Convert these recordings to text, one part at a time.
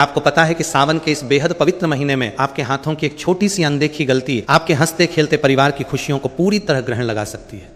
आपको पता है कि सावन के इस बेहद पवित्र महीने में आपके हाथों की एक छोटी सी अनदेखी गलती आपके हंसते खेलते परिवार की खुशियों को पूरी तरह ग्रहण लगा सकती है।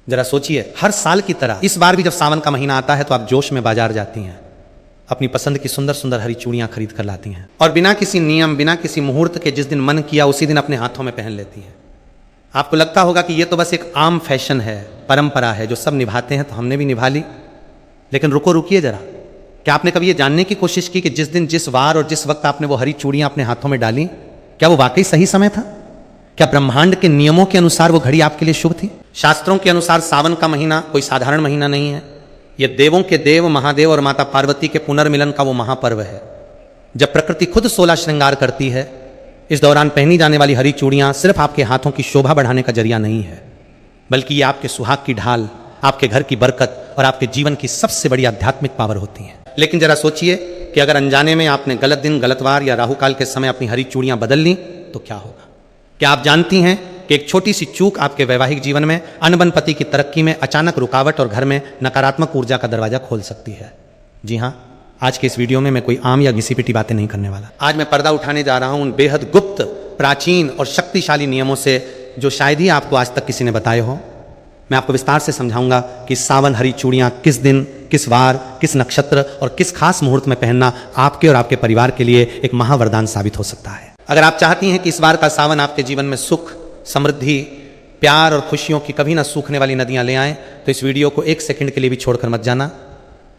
जरा सोचिए, हर साल की तरह इस बार भी जब सावन का महीना आता है तो आप जोश में बाजार जाती हैं, अपनी पसंद की सुंदर सुंदर हरी चूड़ियां खरीद कर लाती हैं और बिना किसी नियम, बिना किसी मुहूर्त के जिस दिन मन किया उसी दिन अपने हाथों में पहन लेती हैं। आपको लगता होगा कि यह तो बस एक आम फैशन है, परंपरा है जो सब निभाते हैं तो हमने भी निभा ली। लेकिन रुकिए जरा, क्या आपने कभी ये जानने की कोशिश की कि जिस दिन, जिस वार और जिस वक्त आपने वो हरी चूड़ियां अपने हाथों में डाली, क्या वो वाकई सही समय था? क्या ब्रह्मांड के नियमों के अनुसार वो घड़ी आपके लिए शुभ थी? शास्त्रों के अनुसार सावन का महीना कोई साधारण महीना नहीं है। यह देवों के देव महादेव और माता पार्वती के पुनर्मिलन का वो महापर्व है, जब प्रकृति खुद 16 श्रृंगार करती है। इस दौरान पहनी जाने वाली हरी चूड़ियां सिर्फ आपके हाथों की शोभा बढ़ाने का जरिया नहीं है, बल्कि ये आपके सुहाग की ढाल, आपके घर की बरकत और आपके जीवन की सबसे बड़ी आध्यात्मिक पावर होती है। लेकिन जरा सोचिए कि अगर अनजाने में आपने गलत दिन, गलत वार या राहु काल के समय अपनी हरी चूड़ियां बदल ली तो क्या होगा? क्या आप जानती हैं कि एक छोटी सी चूक आपके वैवाहिक जीवन में, अनबन पति की तरक्की में अचानक रुकावट और घर में नकारात्मक ऊर्जा का दरवाजा खोल सकती है? जी हाँ, आज के इस वीडियो में मैं कोई आम या घिसी पिटी बातें नहीं करने वाला। आज मैं पर्दा उठाने जा रहा हूं उन बेहद गुप्त, प्राचीन और शक्तिशाली नियमों से जो शायद ही आपको आज तक किसी ने बताए हो। मैं आपको विस्तार से समझाऊंगा कि सावन हरी चूड़ियां किस दिन, किस वार, किस नक्षत्र और किस खास मुहूर्त में पहनना आपके और आपके परिवार के लिए एक महावरदान साबित हो सकता है। अगर आप चाहती हैं कि इस बार का सावन आपके जीवन में सुख, समृद्धि, प्यार और खुशियों की कभी ना सूखने वाली नदियां ले आए, तो इस वीडियो को एक सेकंड के लिए भी छोड़कर मत जाना।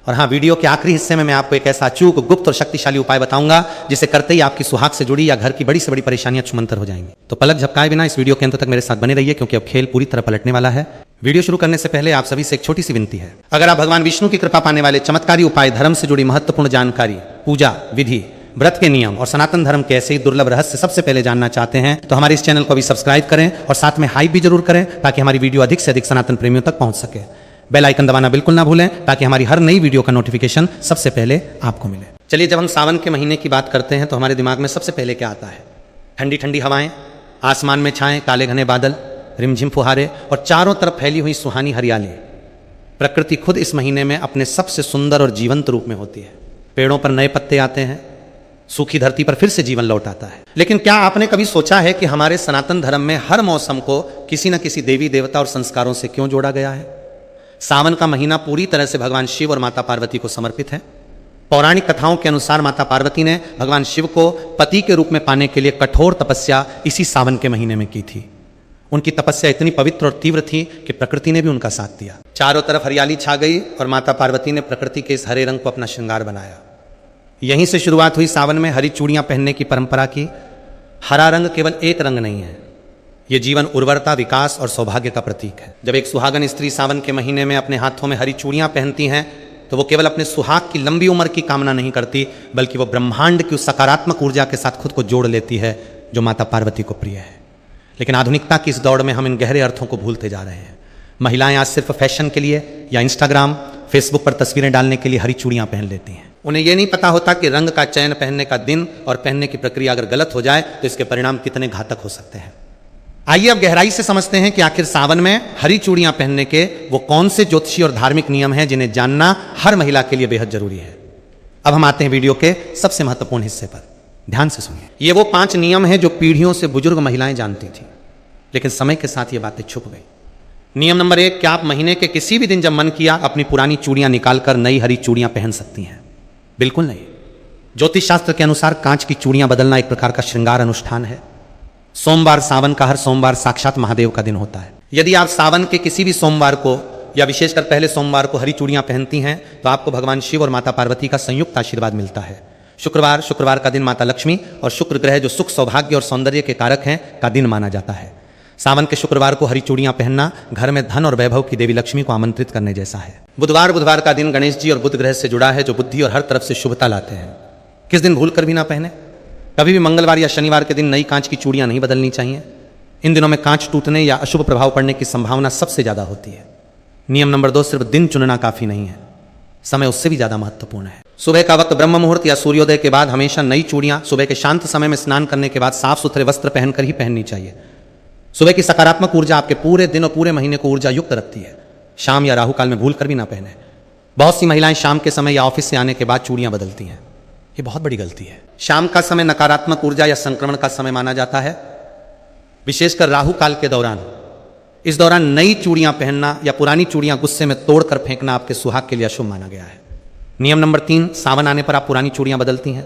और हाँ, वीडियो के आखिरी हिस्से में मैं आपको एक ऐसा अचूक, गुप्त और शक्तिशाली उपाय बताऊंगा जिसे करते ही आपकी सुहाग से जुड़ी या घर की बड़ी से बड़ी परेशानियां छुमंतर हो जाएंगी। तो पलक झपकाए बिना इस वीडियो के अंत तक मेरे साथ बने रहिए, क्योंकि अब खेल पूरी तरह पलटने वाला है। वीडियो शुरू करने से पहले आप सभी से एक छोटी सी विनती है। अगर आप भगवान विष्णु की कृपा पाने वाले चमत्कारी उपाय, धर्म से जुड़ी महत्वपूर्ण जानकारी, पूजा विधि, व्रत के नियम और सनातन धर्म के ऐसे ही दुर्लभ रहस्य सबसे पहले जानना चाहते हैं तो हमारे इस चैनल को अभी सब्सक्राइब करें और साथ में हाइप भी जरूर करें, ताकि हमारी वीडियो अधिक से अधिक सनातन प्रेमियों तक पहुंच सके। बेल आइकन दबाना बिल्कुल ना भूलें, ताकि हमारी हर नई वीडियो का नोटिफिकेशन सबसे पहले आपको मिले। चलिए, जब हम सावन के महीने की बात करते हैं तो हमारे दिमाग में सबसे पहले क्या आता है? ठंडी ठंडी हवाएं, आसमान में छाएं काले घने बादल, रिमझिम फुहारे और चारों तरफ फैली हुई सुहानी हरियाली। प्रकृति खुद इस महीने में अपने सबसे सुंदर और जीवंत रूप में होती है। पेड़ों पर नए पत्ते आते हैं, सूखी धरती पर फिर से जीवन लौट आता है। लेकिन क्या आपने कभी सोचा है कि हमारे सनातन धर्म में हर मौसम को किसी न किसी देवी देवता और संस्कारों से क्यों जोड़ा गया है? सावन का महीना पूरी तरह से भगवान शिव और माता पार्वती को समर्पित है। पौराणिक कथाओं के अनुसार माता पार्वती ने भगवान शिव को पति के रूप में पाने के लिए कठोर तपस्या इसी सावन के महीने में की थी। उनकी तपस्या इतनी पवित्र और तीव्र थी कि प्रकृति ने भी उनका साथ दिया। चारों तरफ हरियाली छा गई और माता पार्वती ने प्रकृति के इस हरे रंग को अपना श्रृंगार बनाया। यहीं से शुरुआत हुई सावन में हरी चूड़ियां पहनने की परंपरा की। हरा रंग केवल एक रंग नहीं है, यह जीवन, उर्वरता, विकास और सौभाग्य का प्रतीक है। जब एक सुहागन स्त्री सावन के महीने में अपने हाथों में हरी चूड़ियां पहनती हैं तो वो केवल अपने सुहाग की लंबी उम्र की कामना नहीं करती, बल्कि वो ब्रह्मांड की उस सकारात्मक ऊर्जा के साथ खुद को जोड़ लेती है जो माता पार्वती को प्रिय है। लेकिन आधुनिकता की इस दौड़ में हम इन गहरे अर्थों को भूलते जा रहे हैं। महिलाएं आज सिर्फ फैशन के लिए या इंस्टाग्राम, फेसबुक पर तस्वीरें डालने के लिए हरी चूड़ियां पहन लेती हैं। उन्हें यह नहीं पता होता कि रंग का चयन, पहनने का दिन और पहनने की प्रक्रिया अगर गलत हो जाए तो इसके परिणाम कितने घातक हो सकते हैं। आइए अब गहराई से समझते हैं कि आखिर सावन में हरी चूड़ियां पहनने के वो कौन से ज्योतिषी और धार्मिक नियम हैं जिन्हें जानना हर महिला के लिए बेहद जरूरी है। अब हम आते हैं वीडियो के सबसे महत्वपूर्ण हिस्से पर। ध्यान से सुनिए। ये वो 5 नियम हैं जो पीढ़ियों से बुजुर्ग महिलाएं जानती थी, लेकिन समय के साथ ये बातें छुप गई। नियम नंबर 1, क्या आप महीने के किसी भी दिन जब मन किया अपनी पुरानी चूड़ियां निकालकर नई हरी चूड़ियां पहन सकती हैं? बिल्कुल नहीं। ज्योतिष शास्त्र के अनुसार कांच की चूड़ियां बदलना एक प्रकार का श्रृंगार अनुष्ठान है। सोमवार, सावन का हर सोमवार साक्षात महादेव का दिन होता है। यदि आप सावन के किसी भी सोमवार को या विशेषकर पहले सोमवार को हरी चूड़ियां पहनती हैं तो आपको भगवान शिव और माता पार्वती का संयुक्त आशीर्वाद मिलता है। शुक्रवार का दिन माता लक्ष्मी और शुक्र ग्रह, जो सुख, सौभाग्य और सौंदर्य के कारक हैं, का दिन माना जाता है। सावन के शुक्रवार को हरी चूड़ियां पहनना घर में धन और वैभव की देवी लक्ष्मी को आमंत्रित करने जैसा है। बुधवार का दिन गणेश जी और बुध ग्रह से जुड़ा है, जो बुद्धि और हर तरफ से शुभता लाते हैं। किस दिन भूल कर भी ना पहने। कभी भी मंगलवार या शनिवार के दिन नई कांच की चूड़ियां नहीं बदलनी चाहिए। इन दिनों में कांच टूटने या अशुभ प्रभाव पड़ने की संभावना सबसे ज्यादा होती है। नियम नंबर 2, सिर्फ दिन चुनना काफी नहीं है, समय उससे भी ज्यादा महत्वपूर्ण है। सुबह का वक्त ब्रह्म मुहूर्त या सूर्योदय के बाद हमेशा नई चूड़ियां सुबह के शांत समय में स्नान करने के बाद साफ सुथरे वस्त्र पहनकर ही पहननी चाहिए। सुबह की सकारात्मक ऊर्जा आपके पूरे दिन और पूरे महीने को ऊर्जा युक्त रखती है। शाम या राहु काल में भूल कर भी ना पहने। बहुत सी महिलाएं शाम के समय या ऑफिस से आने के बाद चूड़ियां बदलती हैं। ये बहुत बड़ी गलती है। शाम का समय नकारात्मक ऊर्जा या संक्रमण का समय माना जाता है, विशेषकर राहु काल के दौरान। इस दौरान नई चूड़ियां पहनना या पुरानी चूड़ियां गुस्से में तोड़कर फेंकना आपके सुहाग के लिए अशुभ माना गया है। नियम नंबर 3, सावन आने पर आप पुरानी चूड़ियां बदलती हैं,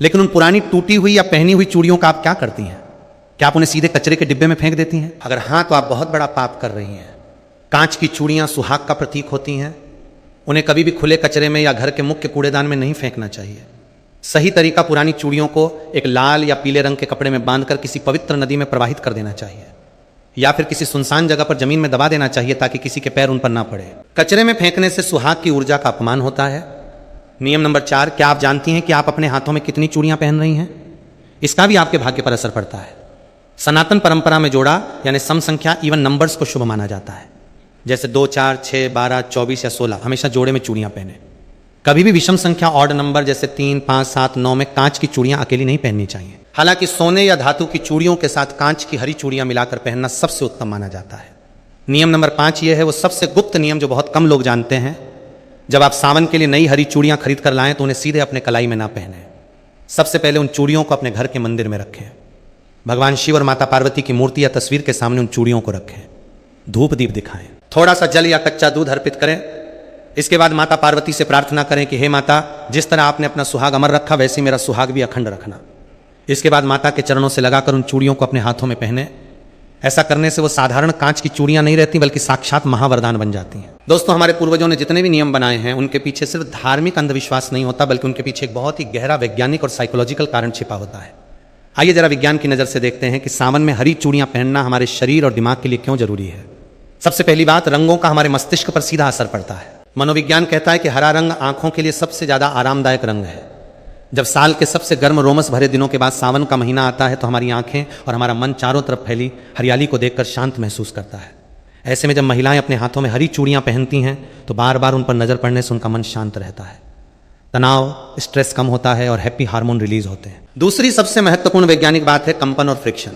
लेकिन उन पुरानी टूटी हुई या पहनी हुई चूड़ियों का आप क्या करती हैं? क्या आप उन्हें सीधे कचरे के डिब्बे में फेंक देती हैं? अगर हाँ, तो आप बहुत बड़ा पाप कर रही हैं। कांच की चूड़ियां सुहाग का प्रतीक होती हैं, उन्हें कभी भी खुले कचरे में या घर के मुख्य कूड़ेदान में नहीं फेंकना चाहिए। सही तरीका पुरानी चूड़ियों को एक लाल या पीले रंग के कपड़े में बांधकर किसी पवित्र नदी में प्रवाहित कर देना चाहिए, या फिर किसी सुनसान जगह पर जमीन में दबा देना चाहिए ताकि किसी के पैर उन पर ना पड़े। कचरे में फेंकने से सुहाग की ऊर्जा का अपमान होता है। नियम नंबर 4, क्या आप जानती हैं कि आप अपने हाथों में कितनी चूड़ियां पहन रही हैं? इसका भी आपके भाग्य पर असर पड़ता है। सनातन परंपरा में जोड़ा यानी सम संख्या, इवन नंबर्स को शुभ माना जाता है। जैसे 2, 4, 6, 12, 24 या 16 हमेशा जोड़े में चूड़ियां पहने। कभी भी विषम संख्या ऑड नंबर जैसे 3, 5, 7, 9 में कांच की चूड़ियां अकेली नहीं पहननी चाहिए। हालांकि सोने या धातु की चूड़ियों के साथ कांच की हरी चूड़ियां मिलाकर पहनना सबसे उत्तम माना जाता है। नियम नंबर 5 यह है, वो सबसे गुप्त नियम जो बहुत कम लोग जानते हैं। जब आप सावन के लिए नई हरी चूड़ियां खरीद कर लाएं तो उन्हें सीधे अपने कलाई में ना पहने। सबसे पहले उन चूड़ियों को अपने घर के मंदिर में रखें। भगवान शिव और माता पार्वती की मूर्ति या तस्वीर के सामने उन चूड़ियों को रखें। धूप दीप दिखाएं, थोड़ा सा जल या कच्चा दूध अर्पित करें। इसके बाद माता पार्वती से प्रार्थना करें कि हे माता, जिस तरह आपने अपना सुहाग अमर रखा वैसे ही मेरा सुहाग भी अखंड रखना। इसके बाद माता के चरणों से लगाकर उन चूड़ियों को अपने हाथों में पहने। ऐसा करने से वो साधारण कांच की चूड़ियां नहीं रहती, बल्कि साक्षात महावरदान बन जाती हैं। दोस्तों, हमारे पूर्वजों ने जितने भी नियम बनाए हैं उनके पीछे सिर्फ धार्मिक अंधविश्वास नहीं होता, बल्कि उनके पीछे एक बहुत ही गहरा वैज्ञानिक और साइकोलॉजिकल कारण छिपा होता है। आइए जरा विज्ञान की नजर से देखते हैं कि सावन में हरी चूड़ियां पहनना हमारे शरीर और दिमाग के लिए क्यों जरूरी है। सबसे पहली बात, रंगों का हमारे मस्तिष्क पर सीधा असर पड़ता है। मनोविज्ञान कहता है कि हरा रंग आंखों के लिए सबसे ज्यादा आरामदायक रंग है। जब साल के सबसे गर्म रोमस भरे दिनों के बाद सावन का महीना आता है तो हमारी आंखें और हमारा मन चारों तरफ फैली हरियाली को देखकर शांत महसूस करता है। ऐसे में जब महिलाएं अपने हाथों में हरी चूड़ियां पहनती हैं तो बार बार उन पर नजर पड़ने से उनका मन शांत रहता है, तनाव, स्ट्रेस कम होता है और हैप्पी हार्मोन रिलीज होते हैं। दूसरी सबसे महत्वपूर्ण वैज्ञानिक बात है कंपन और फ्रिक्शन।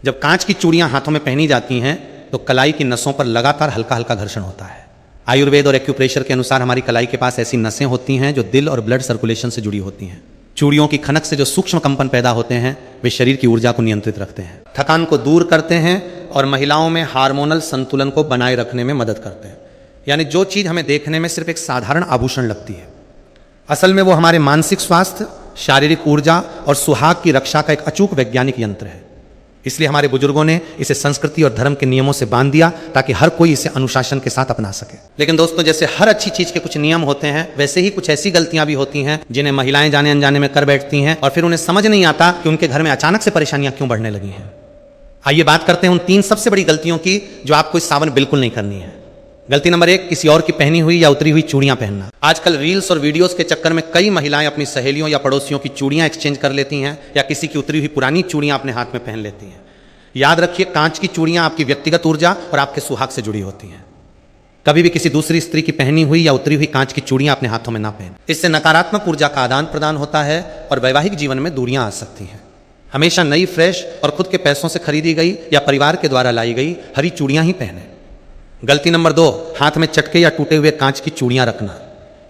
जब कांच की चूड़ियां हाथों में पहनी जाती हैं तो कलाई की नसों पर लगातार हल्का हल्का घर्षण होता है। आयुर्वेद और एक्यूप्रेशर के अनुसार हमारी कलाई के पास ऐसी नसें होती हैं जो दिल और ब्लड सर्कुलेशन से जुड़ी होती हैं। चूड़ियों की खनक से जो सूक्ष्म कंपन पैदा होते हैं वे शरीर की ऊर्जा को नियंत्रित रखते हैं, थकान को दूर करते हैं और महिलाओं में हार्मोनल संतुलन को बनाए रखने में मदद करते हैं। यानी जो चीज हमें देखने में सिर्फ एक साधारण आभूषण लगती है, असल में वो हमारे मानसिक स्वास्थ्य, शारीरिक ऊर्जा और सुहाग की रक्षा का एक अचूक वैज्ञानिक यंत्र है। इसलिए हमारे बुजुर्गों ने इसे संस्कृति और धर्म के नियमों से बांध दिया ताकि हर कोई इसे अनुशासन के साथ अपना सके। लेकिन दोस्तों, जैसे हर अच्छी चीज के कुछ नियम होते हैं, वैसे ही कुछ ऐसी गलतियां भी होती हैं जिन्हें महिलाएं जाने अनजाने में कर बैठती हैं और फिर उन्हें समझ नहीं आता कि उनके घर में अचानक से परेशानियां क्यों बढ़ने लगी हैं। आइए बात करते हैं उन 3 सबसे बड़ी गलतियों की जो आपको इस सावन बिल्कुल नहीं करनी है। गलती नंबर 1, किसी और की पहनी हुई या उतरी हुई चूड़ियां पहनना। आजकल रील्स और वीडियोस के चक्कर में कई महिलाएं अपनी सहेलियों या पड़ोसियों की चूड़ियां एक्सचेंज कर लेती हैं या किसी की उतरी हुई पुरानी चूड़ियां अपने हाथ में पहन लेती हैं। याद रखिए, कांच की चूड़ियां आपकी व्यक्तिगत ऊर्जा और आपके सुहाग से जुड़ी होती हैं। कभी भी किसी दूसरी स्त्री की पहनी हुई या उतरी हुई कांच की चूड़ियां अपने हाथों में ना पहने। इससे नकारात्मक ऊर्जा का आदान प्रदान होता है और वैवाहिक जीवन में दूरियां आ सकती हैं। हमेशा नई, फ्रेश और खुद के पैसों से खरीदी गई या परिवार के द्वारा लाई गई हरी चूड़ियां ही पहने। गलती नंबर 2, हाथ में चटके या टूटे हुए कांच की चूड़ियां रखना।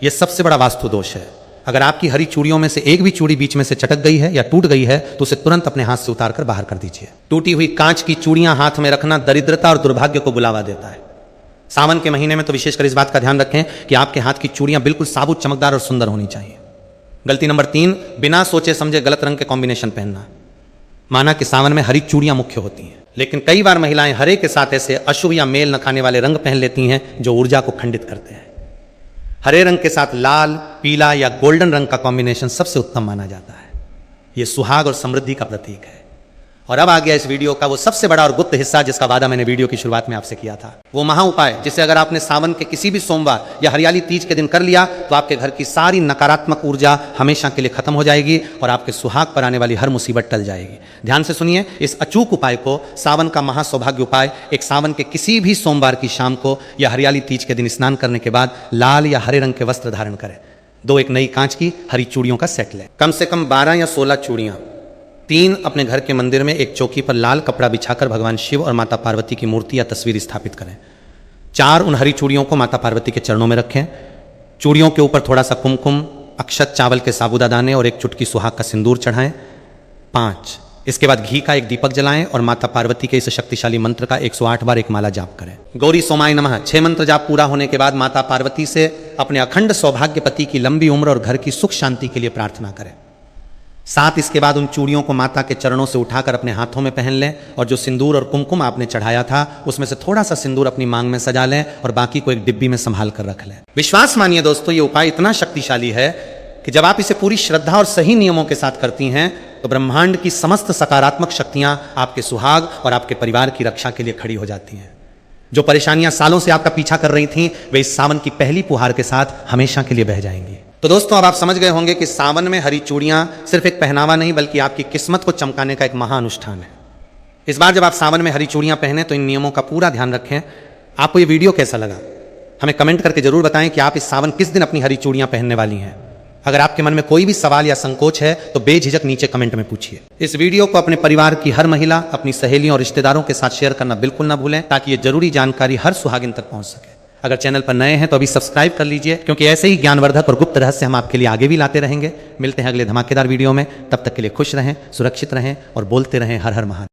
यह सबसे बड़ा वास्तु दोष है। अगर आपकी हरी चूड़ियों में से एक भी चूड़ी बीच में से चटक गई है या टूट गई है तो उसे तुरंत अपने हाथ से उतार कर बाहर कर दीजिए। टूटी हुई कांच की चूड़ियां हाथ में रखना दरिद्रता और दुर्भाग्य को बुलावा देता है। सावन के महीने में तो विशेषकर इस बात का ध्यान रखें कि आपके हाथ की चूड़ियां बिल्कुल साबुत, चमकदार और सुंदर होनी चाहिए। गलती नंबर 3, बिना सोचे समझे गलत रंग के कॉम्बिनेशन पहनना। माना कि सावन में हरी चूड़ियां मुख्य होती हैं, लेकिन कई बार महिलाएं हरे के साथ ऐसे अशुभ या मेल न खाने वाले रंग पहन लेती हैं जो ऊर्जा को खंडित करते हैं। हरे रंग के साथ लाल, पीला या गोल्डन रंग का कॉम्बिनेशन सबसे उत्तम माना जाता है। यह सुहाग और समृद्धि का प्रतीक है। और अब आ गया इस वीडियो का वो सबसे बड़ा और गुप्त हिस्सा जिसका वादा मैंने वीडियो की शुरुआत में आपसे किया था। वो महा उपाय जिसे अगर आपने सावन के किसी भी सोमवार या हरियाली तीज के दिन कर लिया तो आपके घर की सारी नकारात्मक ऊर्जा हमेशा के लिए खत्म हो जाएगी और आपके सुहाग पर आने वाली हर मुसीबत टल जाएगी। ध्यान से सुनिए, इस अचूक उपाय को, सावन का महा सौभाग्य उपाय, एक सावन के किसी भी सोमवार की शाम को या हरियाली तीज के दिन स्नान करने के बाद लाल या हरे रंग के वस्त्र धारण करें। 2 एक नई कांच की हरी चूड़ियों का सेट लें। कम से कम 12 या 16 चूड़ियां। 3 अपने घर के मंदिर में एक चौकी पर लाल कपड़ा बिछाकर भगवान शिव और माता पार्वती की मूर्ति या तस्वीर स्थापित करें। 4 उन हरी चूड़ियों को माता पार्वती के चरणों में रखें। चूड़ियों के ऊपर थोड़ा सा कुमकुम, अक्षत चावल के साबूदा दाने और एक चुटकी सुहाग का सिंदूर चढ़ाएं। 5, इसके बाद घी का एक दीपक जलाएं और माता पार्वती के इस शक्तिशाली मंत्र का 108 बार एक माला जाप करें। गौरी सोमाय नमः 6 मंत्र जाप पूरा होने के बाद माता पार्वती से अपने अखंड सौभाग्यपति की लंबी उम्र और घर की सुख शांति के लिए प्रार्थना करें। 7, इसके बाद उन चूड़ियों को माता के चरणों से उठाकर अपने हाथों में पहन लें और जो सिंदूर और कुमकुम आपने चढ़ाया था उसमें से थोड़ा सा सिंदूर अपनी मांग में सजा लें और बाकी को एक डिब्बी में संभाल कर रख लें। विश्वास मानिए दोस्तों, ये उपाय इतना शक्तिशाली है कि जब आप इसे पूरी श्रद्धा और सही नियमों के साथ करती हैं तो ब्रह्मांड की समस्त सकारात्मक शक्तियां आपके सुहाग और आपके परिवार की रक्षा के लिए खड़ी हो जाती हैं। जो परेशानियां सालों से आपका पीछा कर रही थीं वे इस सावन की पहली फुहार के साथ हमेशा के लिए बह जाएंगी। तो दोस्तों, अब आप समझ गए होंगे कि सावन में हरी चूड़ियां सिर्फ एक पहनावा नहीं बल्कि आपकी किस्मत को चमकाने का एक महाअनुष्ठान है। इस बार जब आप सावन में हरी चूड़ियां पहने तो इन नियमों का पूरा ध्यान रखें। आपको ये वीडियो कैसा लगा हमें कमेंट करके जरूर बताएं कि आप इस सावन किस दिन अपनी हरी चूड़ियां पहनने वाली हैं। अगर आपके मन में कोई भी सवाल या संकोच है तो बेझिझक नीचे कमेंट में पूछिए। इस वीडियो को अपने परिवार की हर महिला, अपनी सहेलियों और रिश्तेदारों के साथ शेयर करना बिल्कुल ना भूलें ताकि ये जरूरी जानकारी हर सुहागिन तक पहुंच सके। अगर चैनल पर नए हैं तो अभी सब्सक्राइब कर लीजिए, क्योंकि ऐसे ही ज्ञानवर्धक और गुप्त रहस्य हम आपके लिए आगे भी लाते रहेंगे। मिलते हैं अगले धमाकेदार वीडियो में, तब तक के लिए खुश रहें, सुरक्षित रहें और बोलते रहें हर हर महादेव।